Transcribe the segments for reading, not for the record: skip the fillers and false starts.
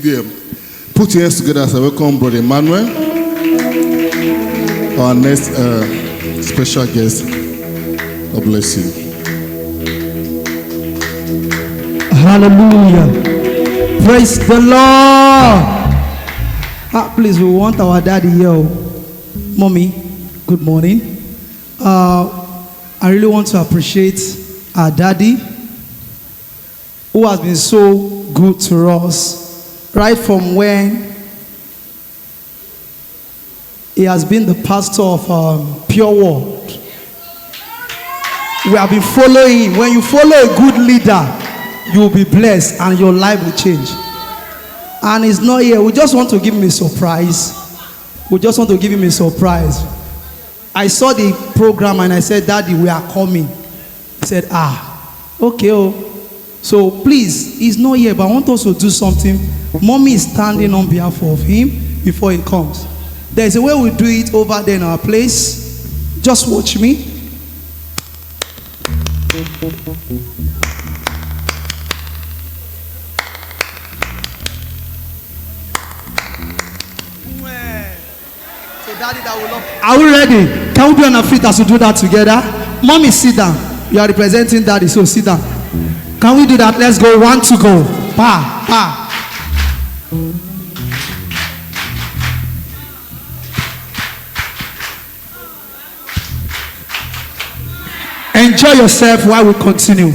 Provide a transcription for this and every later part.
Put your hands together as I welcome Brother Emmanuel, our next special guest. God bless you. Hallelujah. Praise the Lord. Please, we want our daddy here. Mommy, good morning. I really want to appreciate our daddy who has been so good to us right from when he has been the pastor of Pure World. We have been following him. When you follow a good leader, you will be blessed and your life will change. And he's not here. We just want to give him a surprise. I saw the program and I said, Daddy, we are coming. He said, okay. So please, he's not here, but I want us to do something. Mommy is standing on behalf of him before he comes. There's a way we do it over there in our place. Just watch me. Daddy, that will love. Are we ready? Can we be on our feet as we do that together? Mommy, sit down. You are representing Daddy, so sit down. Can we do that? Let's go. 1 to go. Pa, pa. Enjoy yourself while we continue.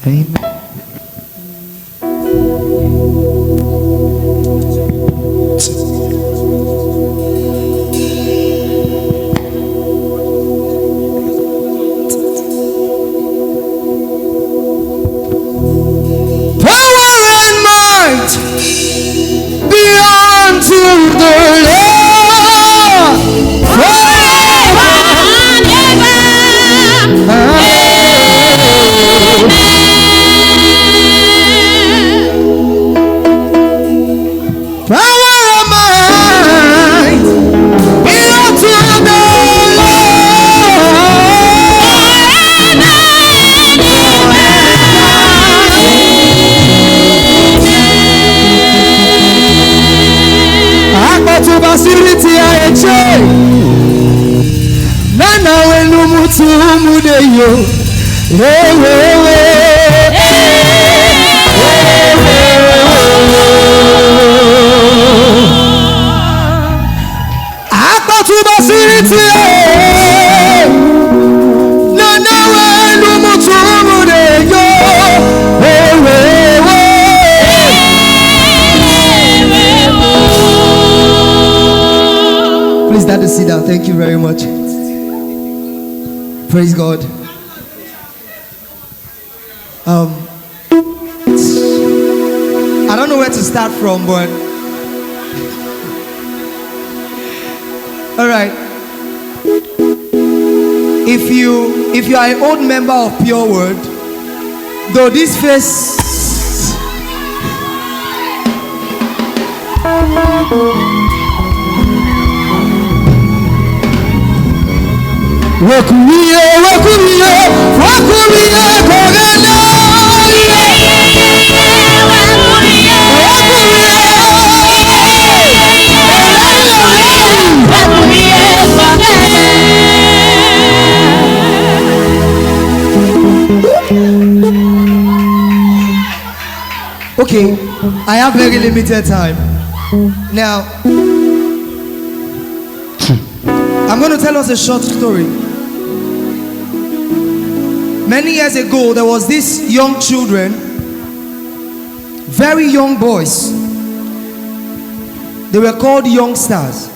Amen. Please, Daddy, sit down. Thank you very much. Praise God. I don't know where to start from, but all right. If you are an old member of Pure World, though this face okay, I have very limited time. Now, I'm going to tell us a short story. Many years ago, there was these young children, very young boys. They were called youngsters.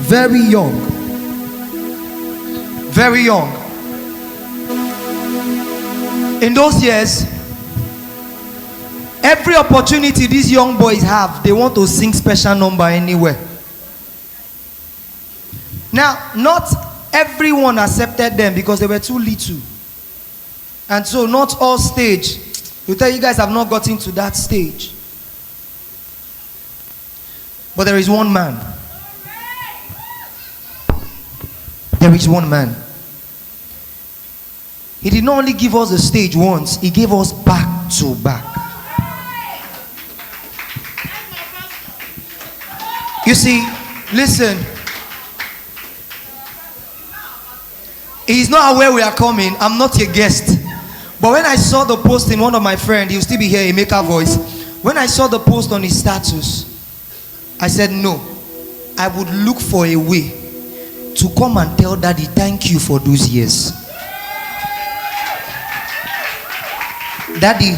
Very young. Very young. In those years, every opportunity these young boys have, they want to sing special number anywhere. Now, not everyone accepted them because they were too little. And so not all stage. You tell you guys have not gotten to that stage. But there is one man. There is one man. He did not only give us the stage once, he gave us back to back. You see, listen. He's not aware we are coming. I'm not your guest. But when I saw the post in one of my friends, he'll still be here, he make a voice. When I saw the post on his status, I said, no, I would look for a way to come and tell Daddy, thank you for those years. Daddy,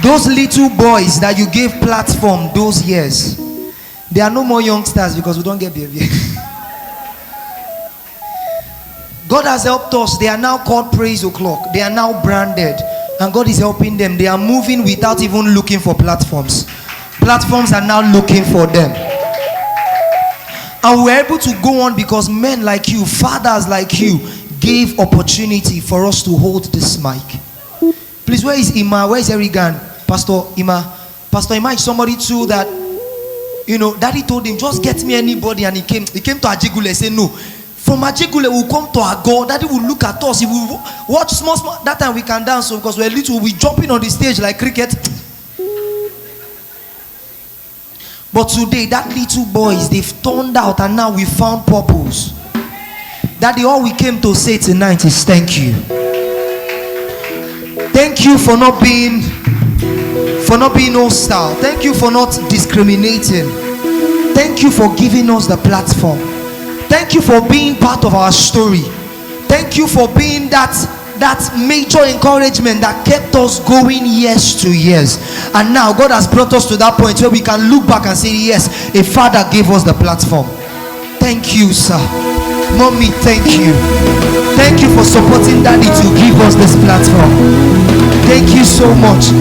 those little boys that you gave platform those years, they are no more youngsters because we don't get behavior. God has helped us. They are now called Praise O'Clock. They are now branded. And God is helping them. They are moving without even looking for platforms. Platforms are now looking for them. And we're able to go on because men like you, fathers like you, gave opportunity for us to hold this mic. Please, where is Ima? Where is Erigan? Pastor Ima. Pastor Ima is somebody too that, you know, Daddy told him, just get me anybody, and he came to Ajigule and said, no. From Ajigule, we'll come to our God. Daddy will look at us. He will watch small. That time we can dance because we're little. We'll be jumping on the stage like cricket. But today, that little boys, they've turned out and now we found purpose. Daddy, all we came to say tonight is thank you. Thank you for not being hostile. Thank you for not discriminating. Thank you for giving us the platform. Thank you for being part of our story. Thank you for being that major encouragement that kept us going years to years. And now God has brought us to that point where we can look back and say, yes, a father gave us the platform. Thank you, sir. Mommy, thank you. Thank you for supporting Daddy to give us this platform. Thank you so much.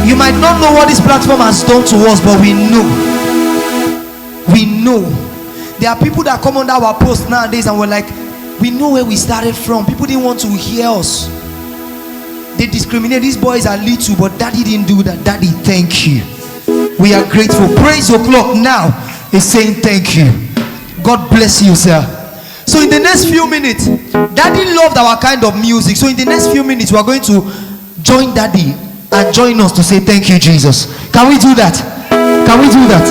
You might not know what this platform has done to us, but we know. We know. There are people that come under our post nowadays and we're like, we know where we started from. People didn't want to hear us. They discriminate. These boys are little, but Daddy didn't do that. Daddy, thank you. We are grateful. Praise O'Clock now is saying thank you. God bless you, sir. So in the next few minutes, Daddy loved our kind of music. So in the next few minutes, we are going to join Daddy and join us to say thank you, Jesus. Can we do that? Can we do that?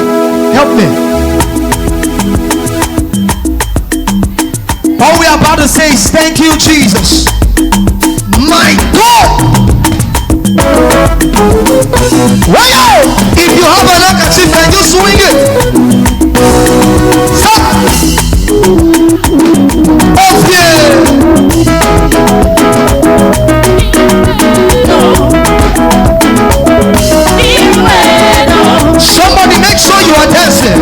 Help me. All we are about to say is thank you, Jesus. My God. Wow! If you have an handkerchief, can you swing it? Stop! Off here! Somebody make sure you are dancing.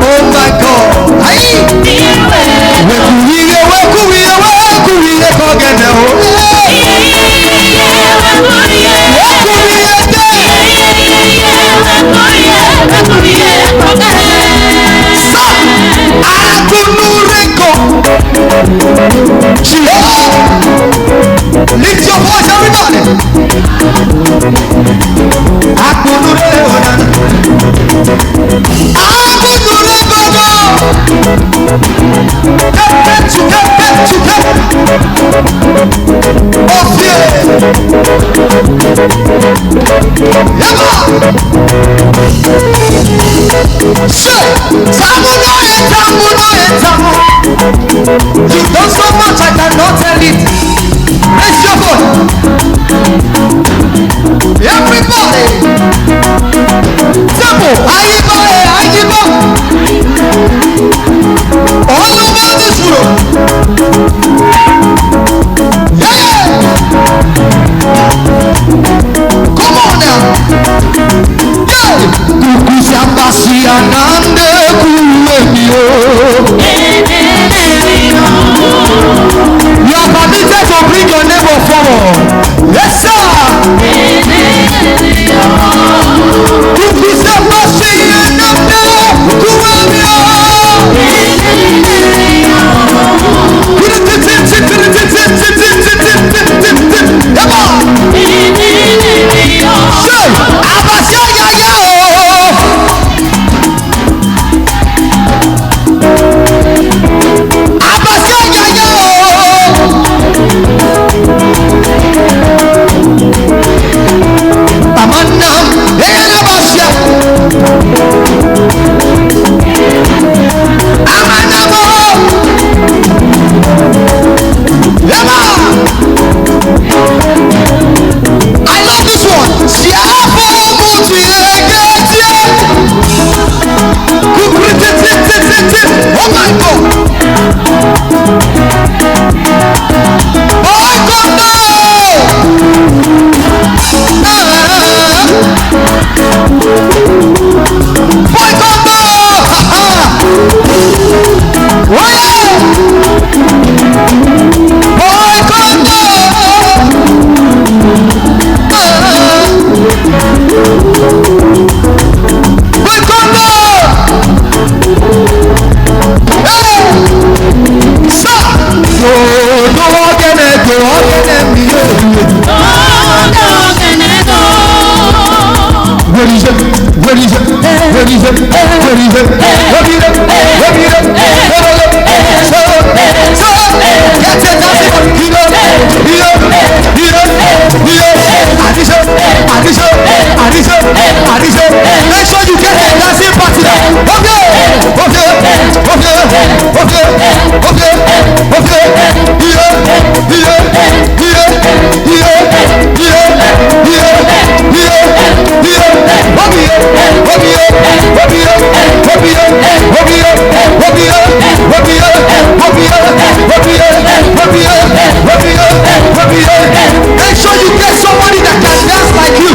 Oh my God! Lift your voice, everybody! You've done so much, I cannot tell it. Raise your voice. Everybody. Simple. Ayiba. All over this room. Yeah. Come on now. Yeah. Kukusambasi anande kuwemio. You are permitted to bring your neighbor forward. Yes, sir. Make sure you get a dancing partner. Make sure you get somebody that can dance like you.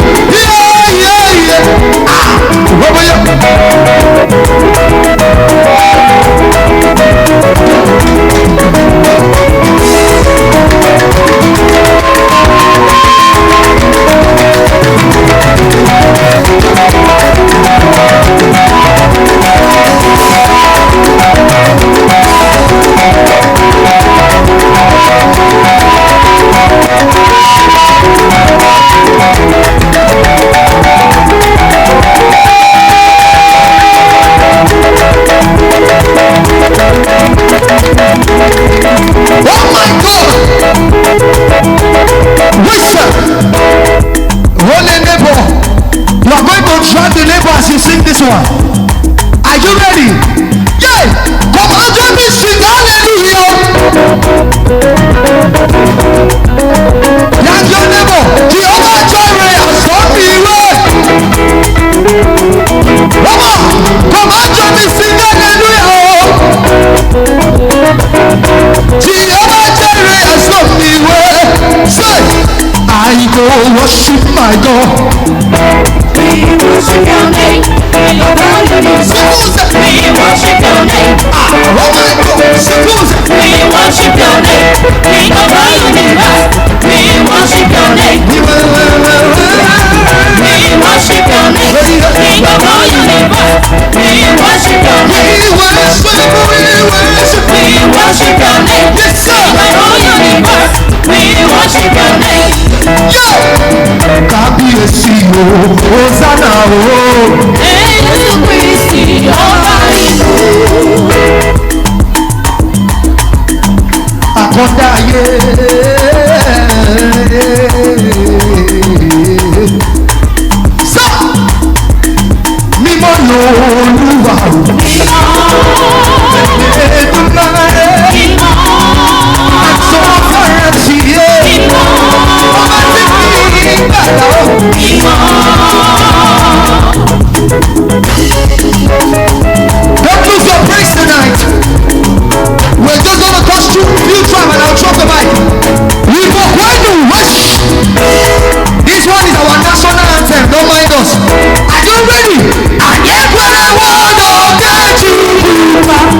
This one. Are you ready? Yeah! Come on, join me, sing hallelujah! Like your neighbor, Jehovah Jireh has done me well. Come on, join me, sing hallelujah! Jehovah Jireh has done me well. Say, I go worship my God. We worship your name. We worship your name. We worship your name. We worship your name. We worship your name. We worship your name. King of all universe. We worship your name. We worship your name. King of all universe. We worship your name. Kábíyèsí o, Hosanna o. Jésù Kristi ọba ìlú. Àkọ́dá ayé. Sá mímọ́ l'Olúwa o. Èdùmàrè. Àtọ́fẹ́rẹ́ sí yé. Ọba tí kì í gbàgbà o. Don't lose your praise tonight. We're just gonna touch two few time and I'll drop the mic. We go when you wish. This one is our national anthem. Don't mind us. Are you ready? And yet when I want to get you,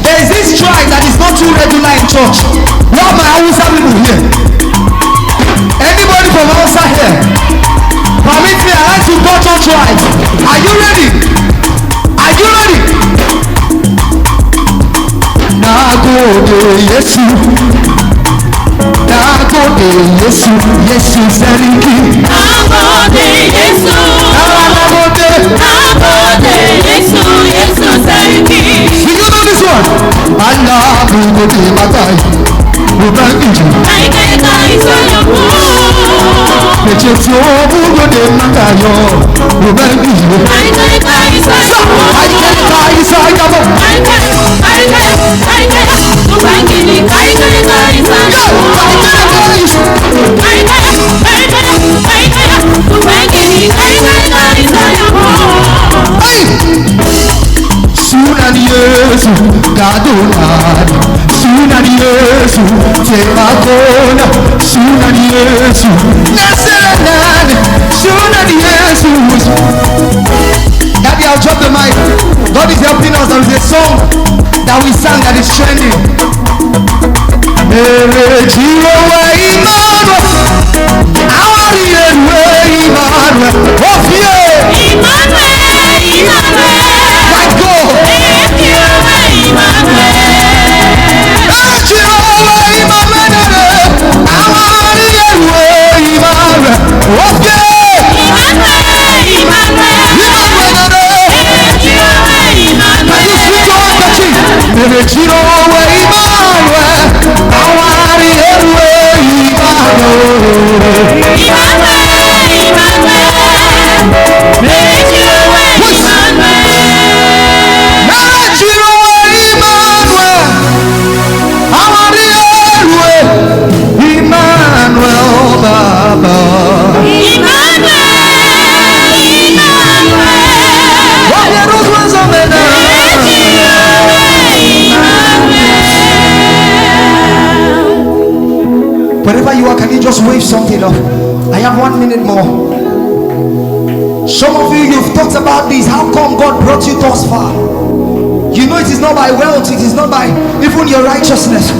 there is this strike that is not too regular in church. What are my Hausa people here? Anybody from Hausa here? Permit me, I like to touch on strike. Are you ready? Are you ready? Nagode Yesu, Nagode Yesu, Yesu Seriki. Nagode Yesu, Nagode, Nagode Yesu, Yesu Seriki. Do you know this one? Emmanuel. Allah bugo de matai. Ubangiji. Echefu bugo de matayo. Ubangiji. Sunani Yesu kadunani, Sunani Yesu temakona, Sunani Yesu naserenani, Sunani Yesu. Daddy, I'll drop the mic. God is helping us. There is a song that we sang that is trending. Mere jiro wa Emmanuel, awari ewe Emmanuel, ofie Emmanuel. Let's go. Wherever you are, can you just wave something up? I have 1 minute more. Some of you, you've talked about this. How come God brought you thus far? You know it is not by wealth, it is not by even your righteousness.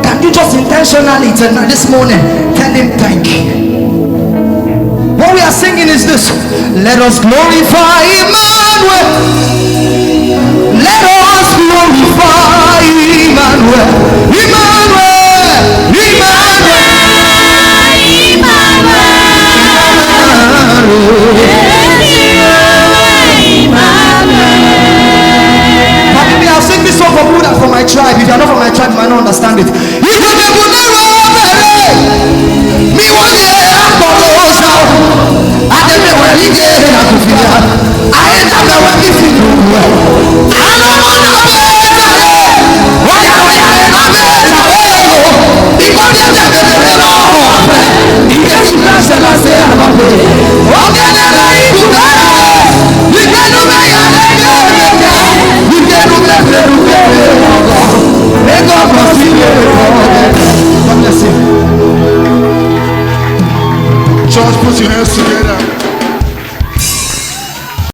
Can you just intentionally tonight, this morning, tell him thank you? What we are singing is this: let us glorify Emmanuel. Let us glorify Emmanuel. Emmanuel.